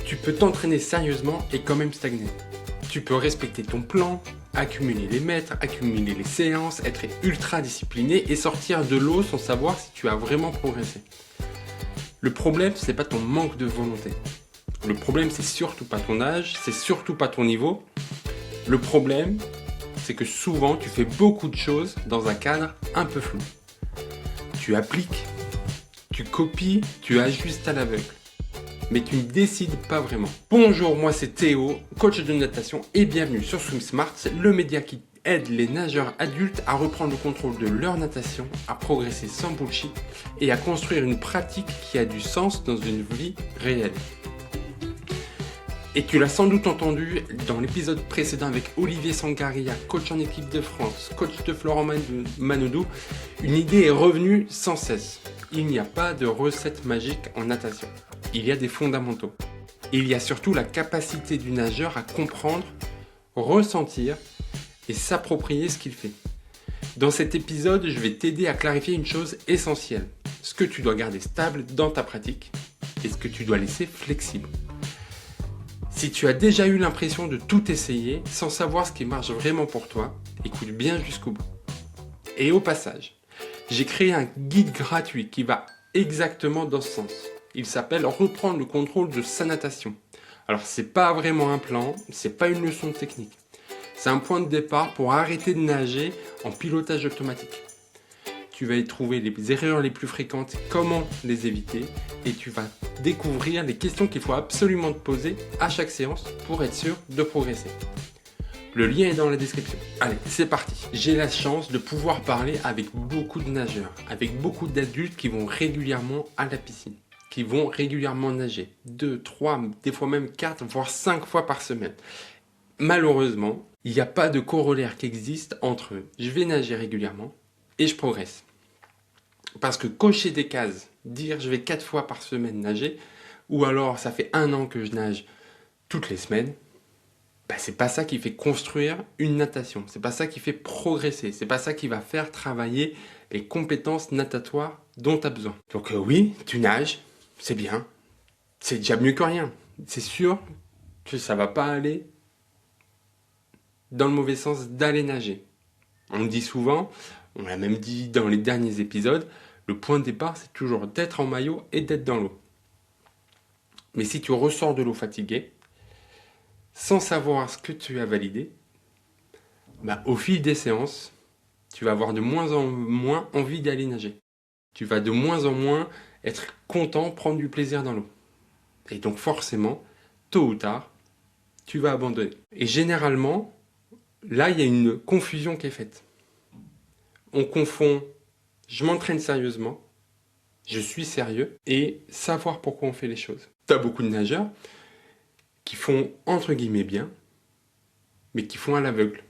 Tu peux t'entraîner sérieusement et quand même stagner. Tu peux respecter ton plan, accumuler les mètres, accumuler les séances, être ultra discipliné et sortir de l'eau sans savoir si tu as vraiment progressé. Le problème, c'est pas ton manque de volonté. Le problème, c'est surtout pas ton âge, c'est surtout pas ton niveau. Le problème, c'est que souvent, tu fais beaucoup de choses dans un cadre un peu flou. Tu appliques, tu copies, tu ajustes à l'aveugle. Mais tu ne décides pas vraiment. Bonjour, moi c'est Théo, coach de natation et bienvenue sur Swim Smart, le média qui aide les nageurs adultes à reprendre le contrôle de leur natation, à progresser sans bullshit et à construire une pratique qui a du sens dans une vie réelle. Et tu l'as sans doute entendu dans l'épisode précédent avec Olivier Sangaria, coach en équipe de France, coach de Florent Manodou, une idée est revenue sans cesse. Il n'y a pas de recette magique en natation. Il y a des fondamentaux. Il y a surtout la capacité du nageur à comprendre, ressentir et s'approprier ce qu'il fait. Dans cet épisode, je vais t'aider à clarifier une chose essentielle. Ce que tu dois garder stable dans ta pratique et ce que tu dois laisser flexible. Si tu as déjà eu l'impression de tout essayer sans savoir ce qui marche vraiment pour toi, écoute bien jusqu'au bout. Et au passage, j'ai créé un guide gratuit qui va exactement dans ce sens. Il s'appelle « Reprendre le contrôle de sa natation ». Alors c'est pas vraiment un plan, c'est pas une leçon technique. C'est un point de départ pour arrêter de nager en pilotage automatique. Tu vas y trouver les erreurs les plus fréquentes, comment les éviter, et tu vas découvrir les questions qu'il faut absolument te poser à chaque séance pour être sûr de progresser. Le lien est dans la description. Allez, c'est parti. J'ai la chance de pouvoir parler avec beaucoup de nageurs, avec beaucoup d'adultes qui vont régulièrement à la piscine, qui vont régulièrement nager, 2, 3, des fois même 4, voire 5 fois par semaine. Malheureusement, il n'y a pas de corollaire qui existe entre je vais nager régulièrement et je progresse. Parce que cocher des cases, dire je vais 4 fois par semaine nager, ou alors ça fait 1 an que je nage toutes les semaines, c'est pas ça qui fait construire une natation, c'est pas ça qui fait progresser, c'est pas ça qui va faire travailler les compétences natatoires dont tu as besoin. Donc oui, tu nages, c'est bien, c'est déjà mieux que rien. C'est sûr que ça va pas aller dans le mauvais sens d'aller nager. On le dit souvent, on l'a même dit dans les derniers épisodes, le point de départ c'est toujours d'être en maillot et d'être dans l'eau. Mais si tu ressors de l'eau fatigué, sans savoir ce que tu as validé, au fil des séances, tu vas avoir de moins en moins envie d'aller nager. Tu vas de moins en moins être content, prendre du plaisir dans l'eau. Et donc forcément, tôt ou tard, tu vas abandonner. Et généralement, là, il y a une confusion qui est faite. On confond « je m'entraîne sérieusement »,« je suis sérieux » et savoir pourquoi on fait les choses. Tu as beaucoup de nageurs qui font entre guillemets bien, mais qui font à l'aveugle.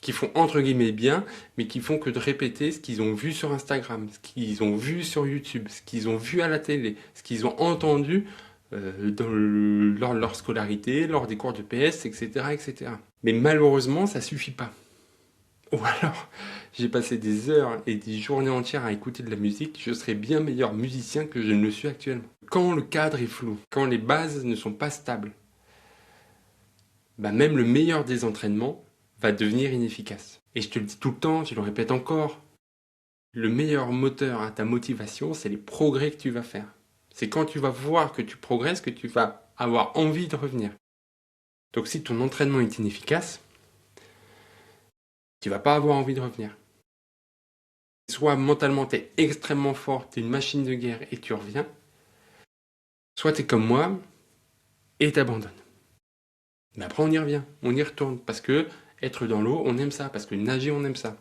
Qui font entre guillemets bien, mais qui font que de répéter ce qu'ils ont vu sur Instagram, ce qu'ils ont vu sur YouTube, ce qu'ils ont vu à la télé, ce qu'ils ont entendu lors de leur scolarité, lors des cours de PS, etc., etc. Mais malheureusement, ça suffit pas. Ou alors, j'ai passé des heures et des journées entières à écouter de la musique, je serais bien meilleur musicien que je ne le suis actuellement. Quand le cadre est flou, quand les bases ne sont pas stables, même le meilleur des entraînements va devenir inefficace. Et je te le dis tout le temps, je le répète encore, le meilleur moteur à ta motivation, c'est les progrès que tu vas faire. C'est quand tu vas voir que tu progresses que tu vas avoir envie de revenir. Donc si ton entraînement est inefficace, tu vas pas avoir envie de revenir. Soit mentalement tu es extrêmement fort, tu es une machine de guerre et tu reviens, soit tu es comme moi et tu abandonnes. Mais après on y revient, on y retourne, parce que être dans l'eau, on aime ça, parce que nager, on aime ça.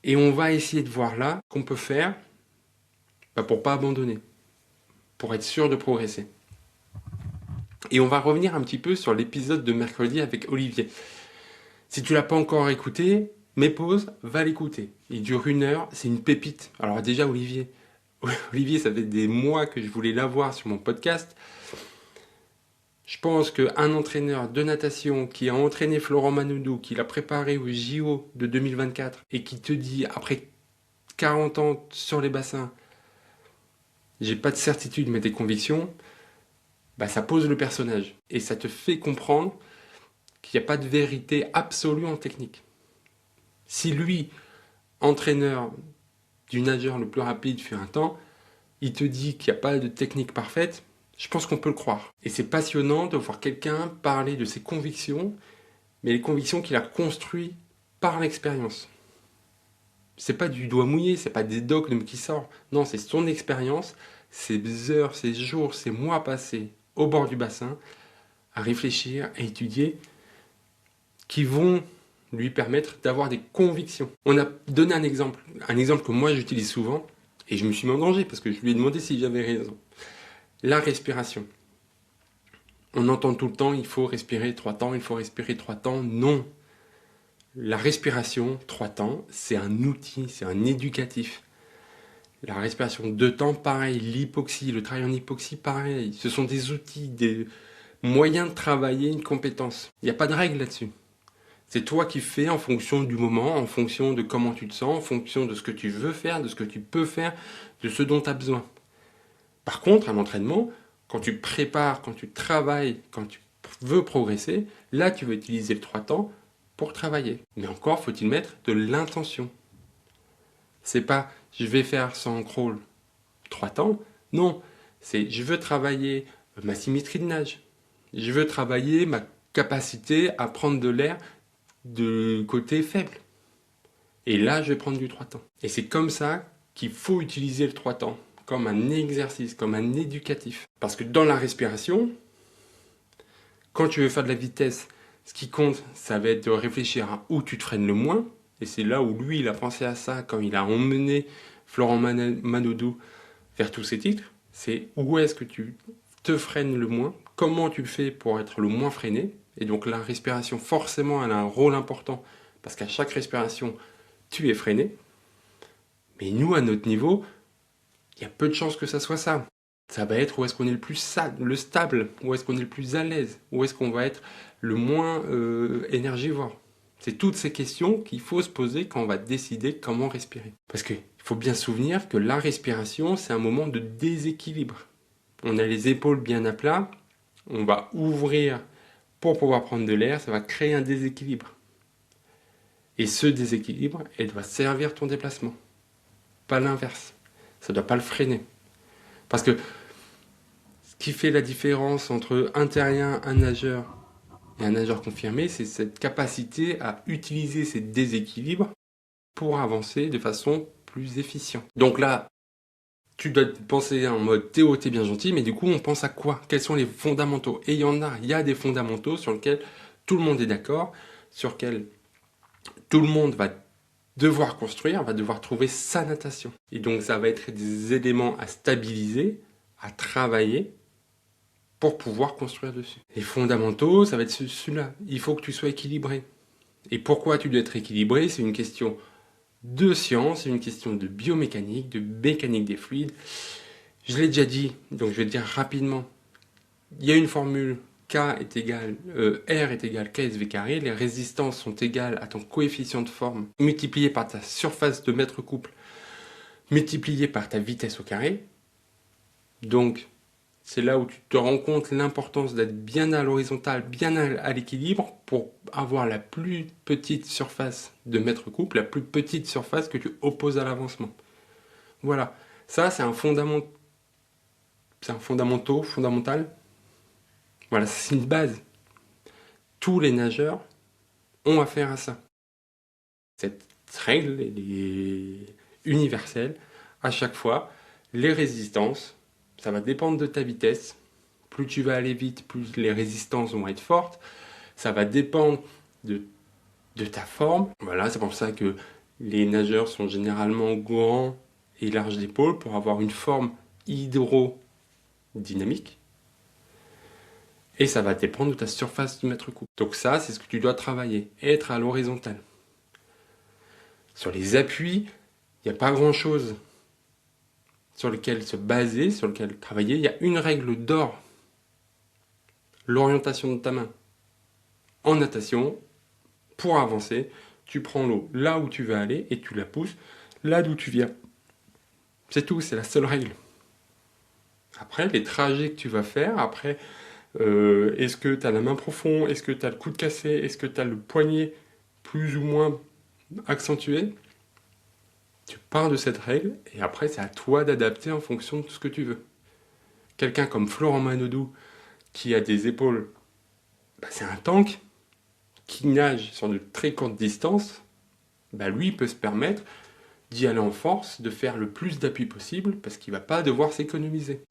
Et on va essayer de voir là qu'on peut faire pour pas abandonner, pour être sûr de progresser. Et on va revenir un petit peu sur l'épisode de mercredi avec Olivier. Si tu l'as pas encore écouté, mets pause, va l'écouter. Il dure 1 heure, c'est une pépite. Alors déjà Olivier, ça fait des mois que je voulais l'avoir sur mon podcast. Je pense qu'un entraîneur de natation qui a entraîné Florent Manodou, qui l'a préparé au JO de 2024 et qui te dit après 40 ans sur les bassins, j'ai pas de certitude mais des convictions, bah, ça pose le personnage. Et ça te fait comprendre qu'il n'y a pas de vérité absolue en technique. Si lui, entraîneur du nageur le plus rapide fut un temps, il te dit qu'il n'y a pas de technique parfaite, je pense qu'on peut le croire. Et c'est passionnant de voir quelqu'un parler de ses convictions, mais les convictions qu'il a construites par l'expérience. C'est pas du doigt mouillé, c'est pas des dogmes qui sortent. Non, c'est son expérience, ses heures, ses jours, ses mois passés au bord du bassin, à réfléchir, à étudier, qui vont lui permettre d'avoir des convictions. On a donné un exemple que moi j'utilise souvent, et je me suis mis en danger parce que je lui ai demandé si j'avais raison. La respiration. On entend tout le temps, il faut respirer 3 temps, il faut respirer 3 temps. Non. La respiration, 3 temps, c'est un outil, c'est un éducatif. La respiration 2 temps, pareil. L'hypoxie, le travail en hypoxie, pareil. Ce sont des outils, des moyens de travailler une compétence. Il n'y a pas de règle là-dessus. C'est toi qui fais en fonction du moment, en fonction de comment tu te sens, en fonction de ce que tu veux faire, de ce que tu peux faire, de ce dont tu as besoin. Par contre, à l'entraînement, quand tu prépares, quand tu travailles, quand tu veux progresser, là tu vas utiliser le 3 temps pour travailler. Mais encore, faut-il mettre de l'intention. C'est pas je vais faire sans crawl 3 temps. Non, c'est je veux travailler ma symétrie de nage. Je veux travailler ma capacité à prendre de l'air de côté faible. Et là, je vais prendre du 3 temps. Et c'est comme ça qu'il faut utiliser le 3 temps, comme un exercice, comme un éducatif. Parce que dans la respiration, quand tu veux faire de la vitesse, ce qui compte, ça va être de réfléchir à où tu te freines le moins. Et c'est là où lui, il a pensé à ça quand il a emmené Florent Manodou vers tous ses titres. C'est où est-ce que tu te freines le moins, comment tu fais pour être le moins freiné. Et donc la respiration, forcément, elle a un rôle important, parce qu'à chaque respiration, tu es freiné. Mais nous, à notre niveau, il y a peu de chances que ça soit ça. Ça va être où est-ce qu'on est le plus stable, où est-ce qu'on est le plus à l'aise, où est-ce qu'on va être le moins énergivore. C'est toutes ces questions qu'il faut se poser quand on va décider comment respirer. Parce qu'il faut bien se souvenir que la respiration, c'est un moment de déséquilibre. On a les épaules bien à plat, on va ouvrir pour pouvoir prendre de l'air, ça va créer un déséquilibre. Et ce déséquilibre, il doit servir ton déplacement, pas l'inverse. Ça ne doit pas le freiner. Parce que ce qui fait la différence entre un terrien, un nageur et un nageur confirmé, c'est cette capacité à utiliser ces déséquilibres pour avancer de façon plus efficiente. Donc là, tu dois penser en mode Théo, t'es bien gentil, mais du coup, on pense à quoi? Quels sont les fondamentaux? Et il y a des fondamentaux sur lesquels tout le monde est d'accord, sur lesquels tout le monde va devoir construire, va devoir trouver sa natation. Et donc, ça va être des éléments à stabiliser, à travailler, pour pouvoir construire dessus. Les fondamentaux, ça va être celui-là. Il faut que tu sois équilibré. Et pourquoi tu dois être équilibré? C'est une question de science, c'est une question de biomécanique, de mécanique des fluides. Je l'ai déjà dit, donc je vais le dire rapidement. Il y a une formule R est égal KSV carré. Les résistances sont égales à ton coefficient de forme multiplié par ta surface de mètre couple multiplié par ta vitesse au carré. Donc, c'est là où tu te rends compte l'importance d'être bien à l'horizontale, bien à l'équilibre pour avoir la plus petite surface de mètre couple, la plus petite surface que tu opposes à l'avancement. Voilà, ça c'est un fondamental. Voilà, c'est une base. Tous les nageurs ont affaire à ça. Cette règle, elle est universelle. À chaque fois, les résistances, ça va dépendre de ta vitesse. Plus tu vas aller vite, plus les résistances vont être fortes. Ça va dépendre de ta forme. Voilà, c'est pour ça que les nageurs sont généralement grands et larges d'épaules pour avoir une forme hydrodynamique. Et ça va dépendre de ta surface du mètre couple. Donc ça, c'est ce que tu dois travailler. Être à l'horizontale. Sur les appuis, il n'y a pas grand-chose sur lequel se baser, sur lequel travailler. Il y a une règle d'or. L'orientation de ta main. En natation, pour avancer, tu prends l'eau là où tu veux aller et tu la pousses là d'où tu viens. C'est tout, c'est la seule règle. Après, les trajets que tu vas faire, après, est-ce que tu as la main profonde, est-ce que tu as le coude cassé, est-ce que tu as le poignet plus ou moins accentué, tu pars de cette règle et après c'est à toi d'adapter en fonction de ce que tu veux. Quelqu'un comme Florent Manodou qui a des épaules, bah, c'est un tank qui nage sur de très courtes distances, bah, lui peut se permettre d'y aller en force, de faire le plus d'appui possible parce qu'il ne va pas devoir s'économiser.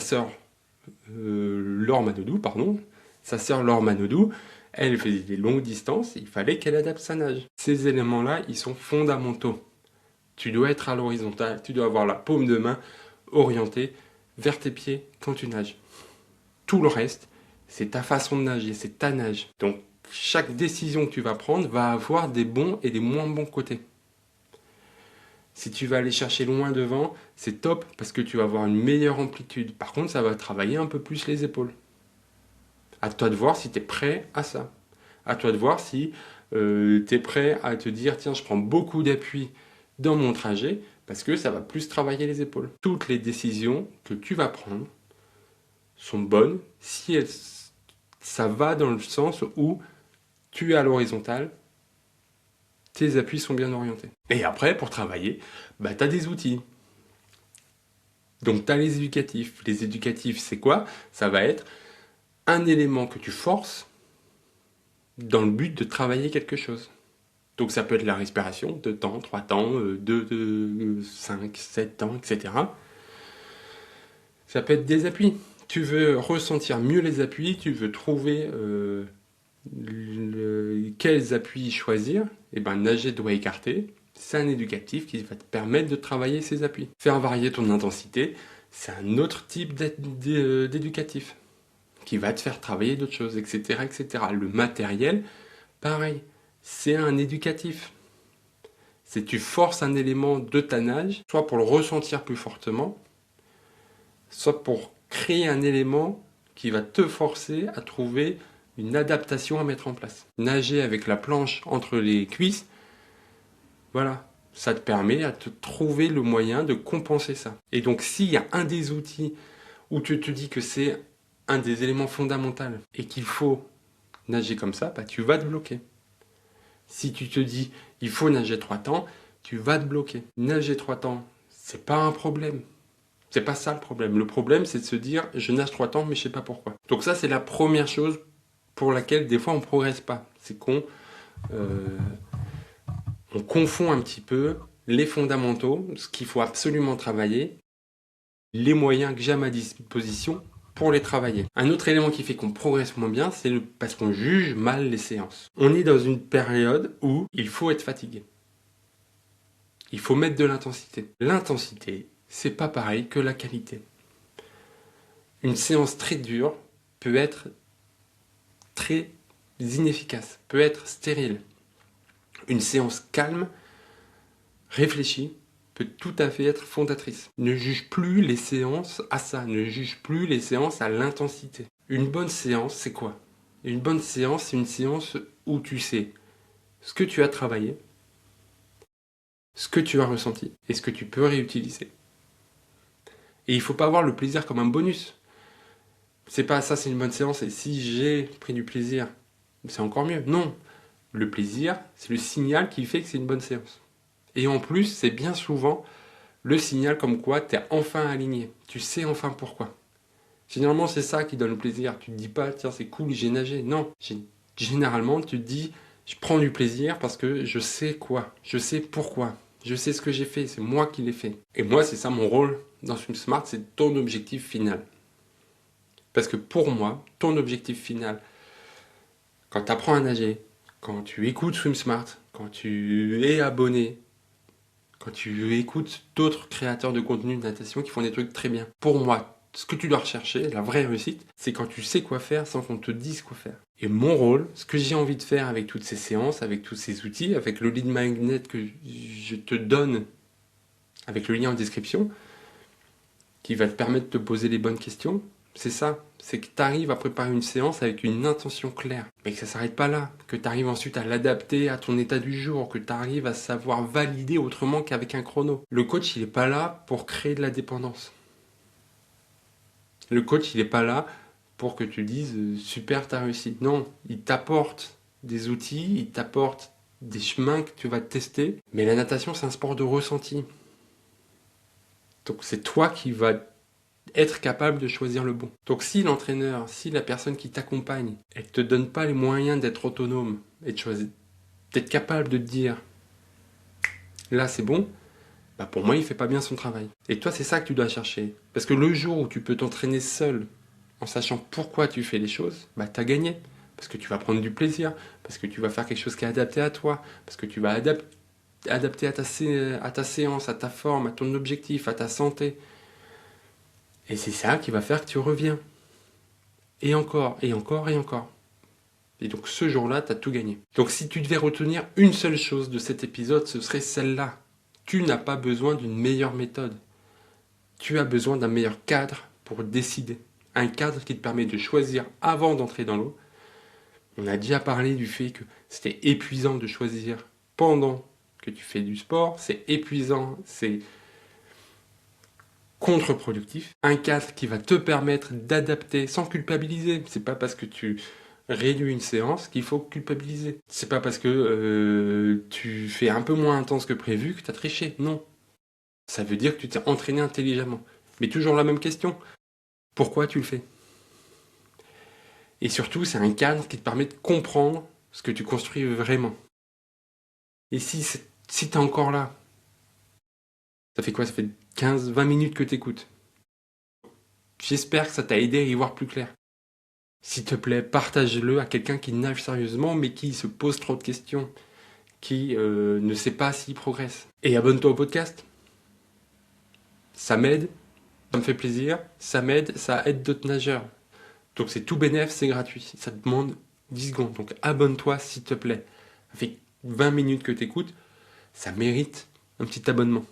Laure Manodou, sa sœur Laure Manodou, elle faisait des longues distances, il fallait qu'elle adapte sa nage. Ces éléments-là, ils sont fondamentaux. Tu dois être à l'horizontale, tu dois avoir la paume de main orientée vers tes pieds quand tu nages. Tout le reste, c'est ta façon de nager, c'est ta nage. Donc chaque décision que tu vas prendre va avoir des bons et des moins bons côtés. Si tu vas aller chercher loin devant, c'est top parce que tu vas avoir une meilleure amplitude. Par contre, ça va travailler un peu plus les épaules. À toi de voir si tu es prêt à ça. À toi de voir si tu es prêt à te dire, tiens, je prends beaucoup d'appui dans mon trajet parce que ça va plus travailler les épaules. Toutes les décisions que tu vas prendre sont bonnes si ça va dans le sens où tu es à l'horizontale, tes appuis sont bien orientés. Et après, pour travailler, bah, tu as des outils. Donc tu as les éducatifs. Les éducatifs, c'est quoi? Ça va être un élément que tu forces dans le but de travailler quelque chose. Donc ça peut être la respiration, 2 temps, 3 temps, 2, 5, 7 temps, etc. Ça peut être des appuis. Tu veux ressentir mieux les appuis, tu veux trouver quels appuis choisir, et ben nager doigt écarté, c'est un éducatif qui va te permettre de travailler ces appuis. Faire varier ton intensité, c'est un autre type d'éducatif qui va te faire travailler d'autres choses, etc., etc. Le matériel, pareil, c'est un éducatif. C'est tu forces un élément de ta nage, soit pour le ressentir plus fortement, soit pour créer un élément qui va te forcer à trouver une adaptation à mettre en place. Nager avec la planche entre les cuisses, voilà, ça te permet à te trouver le moyen de compenser ça. Et donc s'il y a un des outils où tu te dis que c'est un des éléments fondamentaux et qu'il faut nager comme ça, bah, tu vas te bloquer. Si tu te dis il faut nager 3 temps, tu vas te bloquer. Nager 3 temps, c'est pas un problème. C'est pas ça le problème. Le problème, c'est de se dire je nage 3 temps, mais je sais pas pourquoi. Donc ça, c'est la première chose pour laquelle des fois on progresse pas. C'est qu'on on confond un petit peu les fondamentaux, ce qu'il faut absolument travailler, les moyens que j'ai à ma disposition pour les travailler. Un autre élément qui fait qu'on progresse moins bien, c'est parce qu'on juge mal les séances. On est dans une période où il faut être fatigué. Il faut mettre de l'intensité. L'intensité, c'est pas pareil que la qualité. Une séance très dure peut être très inefficace, peut être stérile. Une séance calme, réfléchie, peut tout à fait être fondatrice. Ne juge plus les séances à ça, ne juge plus les séances à l'intensité. Une bonne séance, c'est quoi? Une bonne séance, c'est une séance où tu sais ce que tu as travaillé, ce que tu as ressenti et ce que tu peux réutiliser. Et il ne faut pas voir le plaisir comme un bonus. C'est pas ça, c'est une bonne séance et si j'ai pris du plaisir, c'est encore mieux. Non, le plaisir, c'est le signal qui fait que c'est une bonne séance. Et en plus, c'est bien souvent le signal comme quoi tu es enfin aligné. Tu sais enfin pourquoi. Généralement, c'est ça qui donne le plaisir. Tu te dis pas, tiens, c'est cool, j'ai nagé. Non, généralement, tu te dis, je prends du plaisir parce que je sais quoi. Je sais pourquoi. Je sais ce que j'ai fait. C'est moi qui l'ai fait. Et moi, c'est ça mon rôle dans Swim Smart, c'est ton objectif final. Parce que pour moi, ton objectif final, quand tu apprends à nager, quand tu écoutes Swim Smart, quand tu es abonné, quand tu écoutes d'autres créateurs de contenu de natation qui font des trucs très bien. Pour moi, ce que tu dois rechercher, la vraie réussite, c'est quand tu sais quoi faire sans qu'on te dise quoi faire. Et mon rôle, ce que j'ai envie de faire avec toutes ces séances, avec tous ces outils, avec le lead magnet que je te donne, avec le lien en description, qui va te permettre de te poser les bonnes questions, c'est ça. C'est que tu arrives à préparer une séance avec une intention claire. Mais que ça ne s'arrête pas là. Que tu arrives ensuite à l'adapter à ton état du jour. Que tu arrives à savoir valider autrement qu'avec un chrono. Le coach, il n'est pas là pour créer de la dépendance. Le coach, il n'est pas là pour que tu dises super, t'as réussi. Non, il t'apporte des outils, il t'apporte des chemins que tu vas tester. Mais la natation, c'est un sport de ressenti. Donc c'est toi qui vas être capable de choisir le bon. Donc si l'entraîneur, si la personne qui t'accompagne, elle ne te donne pas les moyens d'être autonome et de choisir, d'être capable de te dire là c'est bon, bah pour moi il fait pas bien son travail. Et toi c'est ça que tu dois chercher. Parce que le jour où tu peux t'entraîner seul en sachant pourquoi tu fais les choses, bah tu as gagné. Parce que tu vas prendre du plaisir, parce que tu vas faire quelque chose qui est adapté à toi, parce que tu vas adapter à ta séance, à ta forme, à ton objectif, à ta santé. Et c'est ça qui va faire que tu reviens. Et encore, et encore, et encore. Et donc ce jour-là, tu as tout gagné. Donc si tu devais retenir une seule chose de cet épisode, ce serait celle-là. Tu n'as pas besoin d'une meilleure méthode. Tu as besoin d'un meilleur cadre pour décider. Un cadre qui te permet de choisir avant d'entrer dans l'eau. On a déjà parlé du fait que c'était épuisant de choisir pendant que tu fais du sport. C'est épuisant, c'est contre-productif. Un cadre qui va te permettre d'adapter sans culpabiliser. C'est pas parce que tu réduis une séance qu'il faut culpabiliser. C'est pas parce que tu fais un peu moins intense que prévu que tu as triché. Non. Ça veut dire que tu t'es entraîné intelligemment. Mais toujours la même question. Pourquoi tu le fais? Et surtout, c'est un cadre qui te permet de comprendre ce que tu construis vraiment. Et si tu es encore là, ça fait quoi? Ça fait 15-20 minutes que tu écoutes. J'espère que ça t'a aidé à y voir plus clair. S'il te plaît, partage-le à quelqu'un qui nage sérieusement mais qui se pose trop de questions, qui ne sait pas s'il progresse. Et abonne-toi au podcast. Ça m'aide, ça me fait plaisir, ça m'aide, ça aide d'autres nageurs. Donc c'est tout bénef, c'est gratuit. Ça te demande 10 secondes. Donc abonne-toi s'il te plaît. Ça fait 20 minutes que tu écoutes, ça mérite un petit abonnement.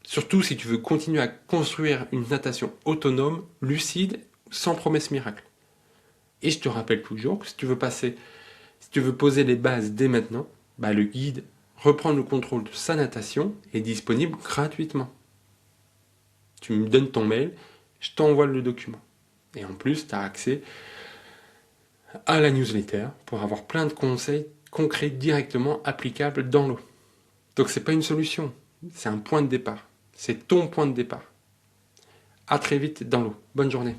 Surtout si tu veux continuer à construire une natation autonome, lucide, sans promesse miracle. Et je te rappelle toujours que si tu veux poser les bases dès maintenant, bah le guide Reprendre le contrôle de sa natation est disponible gratuitement. Tu me donnes ton mail, je t'envoie le document. Et en plus, tu as accès à la newsletter pour avoir plein de conseils concrets directement applicables dans l'eau. Donc c'est pas une solution, c'est un point de départ. C'est ton point de départ. À très vite dans l'eau. Bonne journée.